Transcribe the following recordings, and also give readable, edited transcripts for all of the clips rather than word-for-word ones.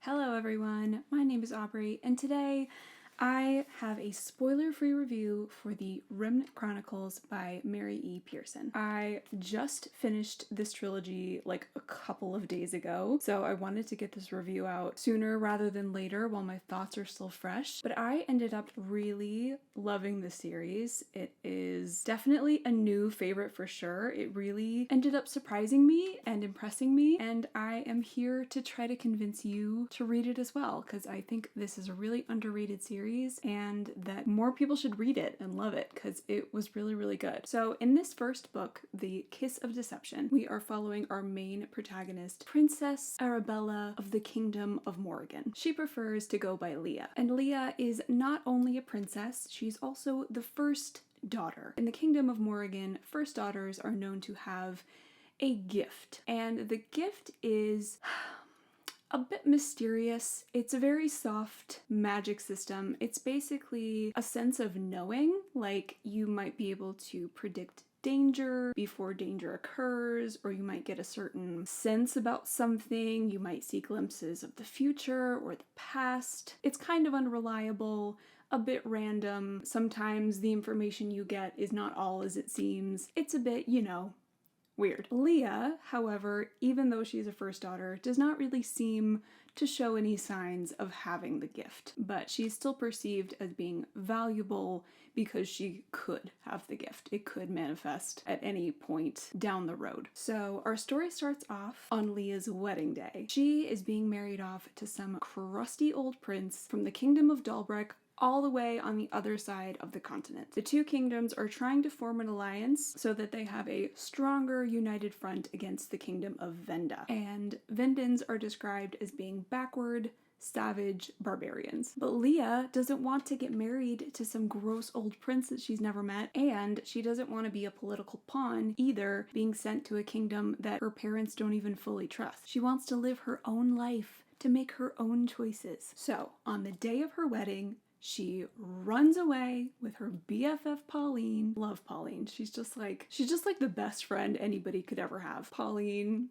Hello everyone, my name is Aubrey, and today I have a spoiler-free review for the Remnant Chronicles by Mary E. Pearson. I just finished this trilogy like a couple of days ago, so I wanted to get this review out sooner rather than later while my thoughts are still fresh, but I ended up really loving the series. It is definitely a new favorite for sure. It really ended up surprising me and impressing me, and I am here to try to convince you to read it as well, because I think this is a really underrated series and that more people should read it and love it because it was really, really good. So in this first book, The Kiss of Deception, we are following our main protagonist, Princess Arabella of the Kingdom of Morrigan. She prefers to go by Leah, and Leah is not only a princess, she's also the first daughter. In the Kingdom of Morrigan, first daughters are known to have a gift, and the gift is a bit mysterious. It's a very soft magic system. It's basically a sense of knowing, like you might be able to predict danger before danger occurs, or you might get a certain sense about something. You might see glimpses of the future or the past. It's kind of unreliable, a bit random. Sometimes the information you get is not all as it seems. It's a bit, weird. Leah, however, even though she's a first daughter, does not really seem to show any signs of having the gift, but she's still perceived as being valuable because she could have the gift. It could manifest at any point down the road. So our story starts off on Leah's wedding day. She is being married off to some crusty old prince from the Kingdom of Dalbrek, all the way on the other side of the continent. The two kingdoms are trying to form an alliance so that they have a stronger united front against the kingdom of Venda. And Vendans are described as being backward, savage barbarians. But Leah doesn't want to get married to some gross old prince that she's never met, and she doesn't want to be a political pawn either, being sent to a kingdom that her parents don't even fully trust. She wants to live her own life, to make her own choices. So, on the day of her wedding, she runs away with her BFF Pauline. Love Pauline. She's just like the best friend anybody could ever have. Pauline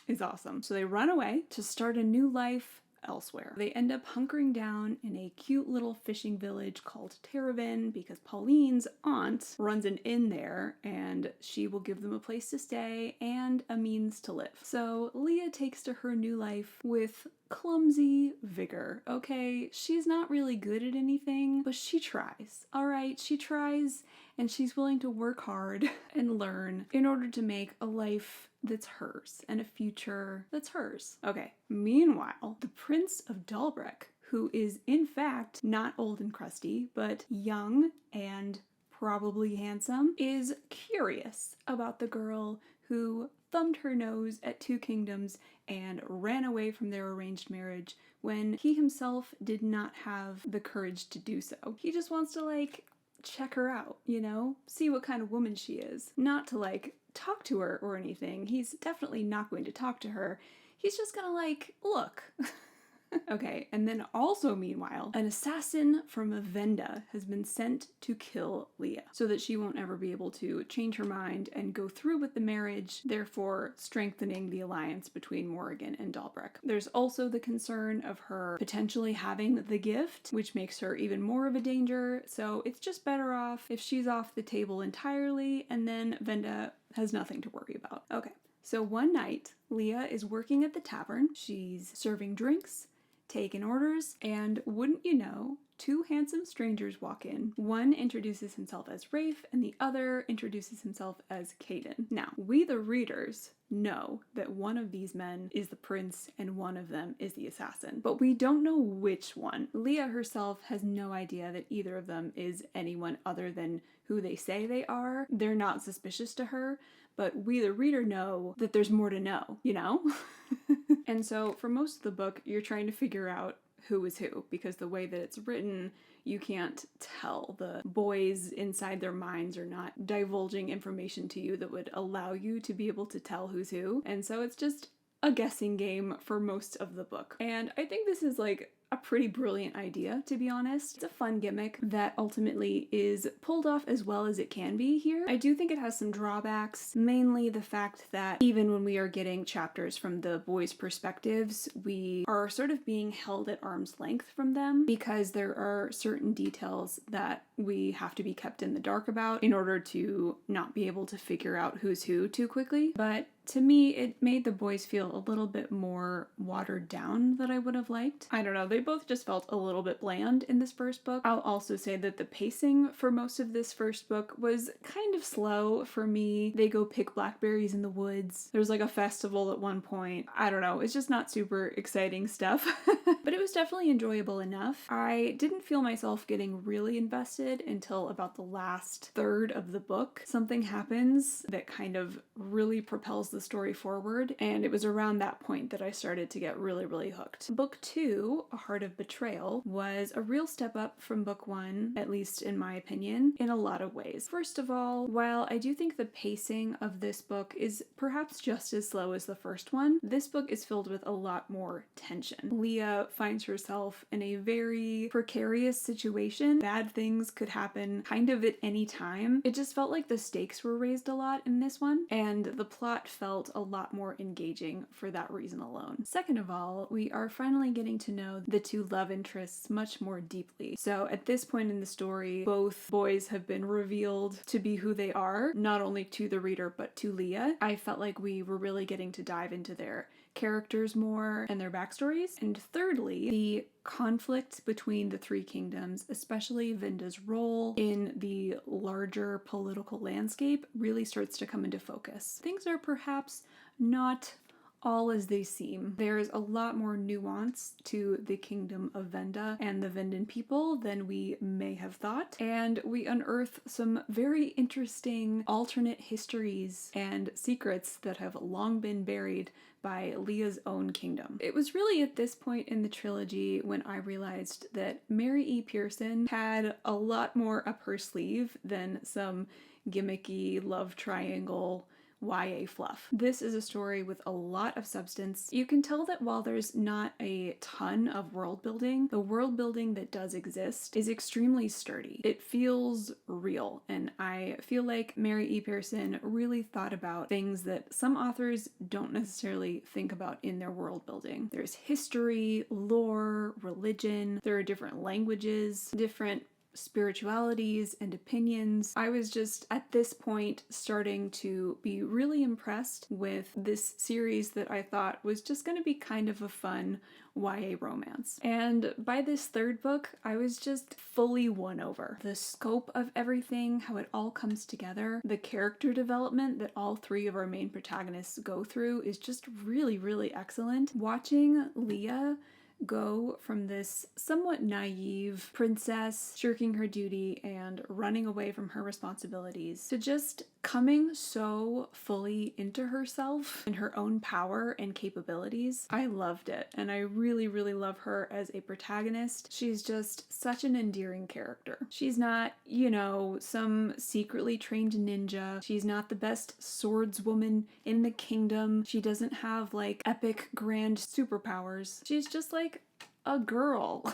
is awesome. So they run away to start a new life elsewhere. They end up hunkering down in a cute little fishing village called Terraven because Pauline's aunt runs an inn there and she will give them a place to stay and a means to live. So Leah takes to her new life with clumsy vigor. Okay, she's not really good at anything, but she tries. All right, she tries, and she's willing to work hard and learn in order to make a life that's hers and a future that's hers. Okay, meanwhile, the Prince of Dalbrek, who is in fact not old and crusty, but young and probably handsome, is curious about the girl who thumbed her nose at two kingdoms and ran away from their arranged marriage when he himself did not have the courage to do so. He just wants to check her out, see what kind of woman she is. Not to talk to her or anything. He's definitely not going to talk to her. He's just gonna look. Okay, and then also meanwhile, an assassin from Venda has been sent to kill Leah so that she won't ever be able to change her mind and go through with the marriage, therefore strengthening the alliance between Morrigan and Dalbrek. There's also the concern of her potentially having the gift, which makes her even more of a danger, so it's just better off if she's off the table entirely and then Venda has nothing to worry about. Okay, so one night, Leah is working at the tavern. She's serving drinks, taking orders, and wouldn't you know, two handsome strangers walk in. One introduces himself as Rafe, and the other introduces himself as Caden. Now, we the readers know that one of these men is the prince and one of them is the assassin, but we don't know which one. Leah herself has no idea that either of them is anyone other than who they say they are. They're not suspicious to her, but we the reader know that there's more to know, And so for most of the book, you're trying to figure out who is who, because the way that it's written, you can't tell. The boys inside their minds are not divulging information to you that would allow you to be able to tell who's who. And so it's just a guessing game for most of the book. And I think this is like a pretty brilliant idea, to be honest. It's a fun gimmick that ultimately is pulled off as well as it can be here. I do think it has some drawbacks, mainly the fact that even when we are getting chapters from the boys' perspectives, we are sort of being held at arm's length from them because there are certain details that we have to be kept in the dark about in order to not be able to figure out who's who too quickly. But to me, it made the boys feel a little bit more watered down than I would have liked. I don't know, they both just felt a little bit bland in this first book. I'll also say that the pacing for most of this first book was kind of slow for me. They go pick blackberries in the woods. There's like a festival at one point. I don't know, it's just not super exciting stuff. But it was definitely enjoyable enough. I didn't feel myself getting really invested until about the last third of the book. Something happens that kind of really propels the story forward, and it was around that point that I started to get really hooked. Book 2, A Heart of Betrayal, was a real step up from book 1, at least in my opinion, in a lot of ways. First of all, while I do think the pacing of this book is perhaps just as slow as the first one, this book is filled with a lot more tension. Leah finds herself in a very precarious situation. Bad things could happen kind of at any time. It just felt like the stakes were raised a lot in this one, and the plot felt a lot more engaging for that reason alone. Second of all, we are finally getting to know the two love interests much more deeply. So at this point in the story, both boys have been revealed to be who they are, not only to the reader but to Leah. I felt like we were really getting to dive into their characters more and their backstories. And thirdly, the conflict between the three kingdoms, especially Vinda's role in the larger political landscape, really starts to come into focus. Things are perhaps not all as they seem. There's a lot more nuance to the kingdom of Venda and the Vendan people than we may have thought, and we unearth some very interesting alternate histories and secrets that have long been buried by Leah's own kingdom. It was really at this point in the trilogy when I realized that Mary E. Pearson had a lot more up her sleeve than some gimmicky love triangle YA fluff. This is a story with a lot of substance. You can tell that while there's not a ton of world building, the world building that does exist is extremely sturdy. It feels real, and I feel like Mary E. Pearson really thought about things that some authors don't necessarily think about in their world building. There's history, lore, religion, there are different languages, different spiritualities and opinions. I was just at this point starting to be really impressed with this series that I thought was just going to be kind of a fun YA romance. And by this third book, I was just fully won over. The scope of everything, how it all comes together, the character development that all three of our main protagonists go through is just really excellent. Watching Leah go from this somewhat naive princess shirking her duty and running away from her responsibilities to just coming so fully into herself and her own power and capabilities. I loved it, and I really love her as a protagonist. She's just such an endearing character. She's not, you know, some secretly trained ninja. She's not the best swordswoman in the kingdom. She doesn't have like epic grand superpowers. She's just like a girl.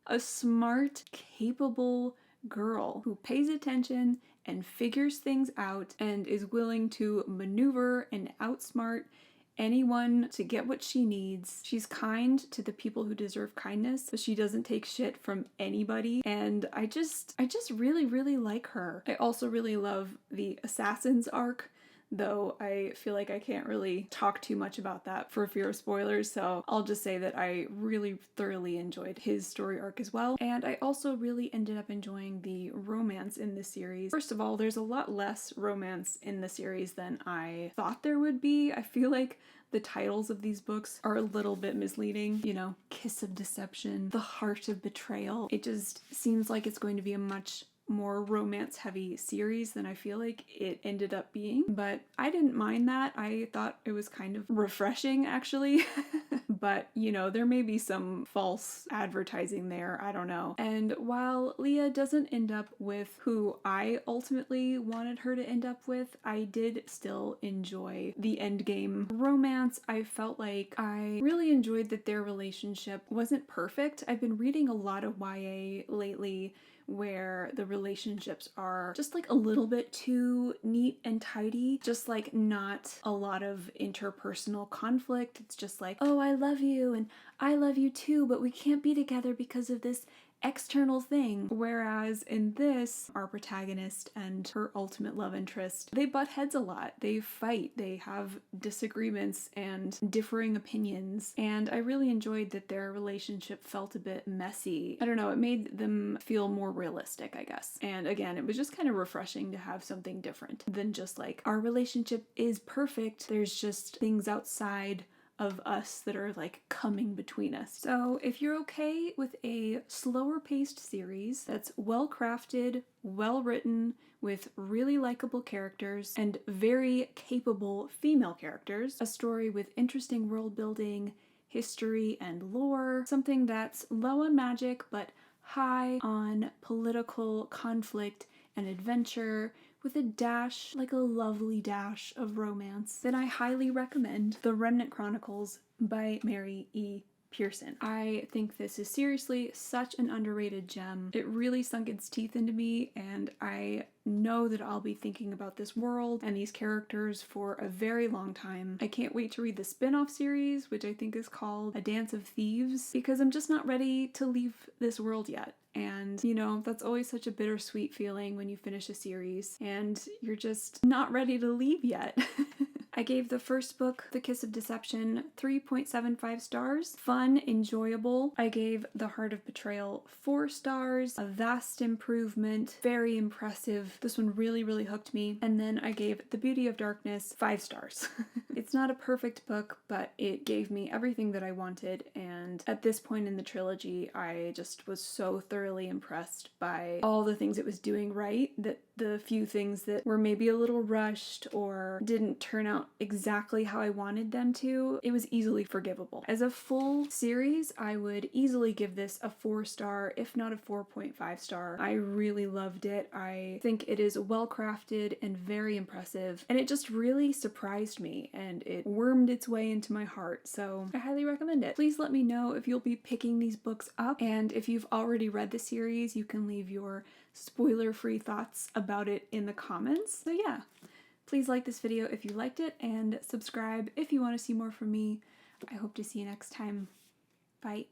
A smart, capable girl who pays attention and figures things out and is willing to maneuver and outsmart anyone to get what she needs. She's kind to the people who deserve kindness, but she doesn't take shit from anybody, and I just really like her. I also really love the Assassins arc, though I feel like I can't really talk too much about that for fear of spoilers, so I'll just say that I really thoroughly enjoyed his story arc as well, and I also really ended up enjoying the romance in this series. First of all, there's a lot less romance in the series than I thought there would be. I feel like the titles of these books are a little bit misleading. You know, Kiss of Deception, The Heart of Betrayal. It just seems like it's going to be a much more romance heavy series than I feel like it ended up being, but I didn't mind that. I thought it was kind of refreshing actually. But you know, there may be some false advertising there, I don't know. And while Leah doesn't end up with who I ultimately wanted her to end up with, I did still enjoy the endgame romance. I felt like I really enjoyed that their relationship wasn't perfect. I've been reading a lot of YA lately where the relationships are just like a little bit too neat and tidy, just like not a lot of interpersonal conflict. It's just like, oh, I love you and I love you too, but we can't be together because of this external thing. Whereas in this, our protagonist and her ultimate love interest, they butt heads a lot. They fight, they have disagreements and differing opinions, and I really enjoyed that their relationship felt a bit messy. I don't know, it made them feel more realistic, I guess. And again, it was just kind of refreshing to have something different than just like, our relationship is perfect, there's just things outside of us that are like coming between us. So if you're okay with a slower paced series that's well crafted, well written, with really likable characters and very capable female characters, a story with interesting world building, history, and lore, something that's low on magic but high on political conflict and adventure, with a dash, like a lovely dash of romance, then I highly recommend The Remnant Chronicles by Mary E. Pearson. I think this is seriously such an underrated gem. It really sunk its teeth into me, and I know that I'll be thinking about this world and these characters for a very long time. I can't wait to read the spin-off series, which I think is called A Dance of Thieves, because I'm just not ready to leave this world yet. And, you know, that's always such a bittersweet feeling when you finish a series and you're just not ready to leave yet. I gave the first book, The Kiss of Deception, 3.75 stars. Fun, enjoyable. I gave The Heart of Betrayal 4 stars. A vast improvement. Very impressive. This one really, really hooked me. And then I gave The Beauty of Darkness 5 stars. It's not a perfect book, but it gave me everything that I wanted. And at this point in the trilogy, I just was so thoroughly impressed by all the things it was doing right, that the few things that were maybe a little rushed or didn't turn out exactly how I wanted them to, it was easily forgivable. As a full series, I would easily give this a 4 star, if not a 4.5 star. I really loved it. I think it is well crafted and very impressive, and it just really surprised me and it wormed its way into my heart, so I highly recommend it. Please let me know if you'll be picking these books up, and if you've already read the series, you can leave your spoiler-free thoughts about it in the comments. So yeah, please like this video if you liked it, and subscribe if you want to see more from me. I hope to see you next time. Bye.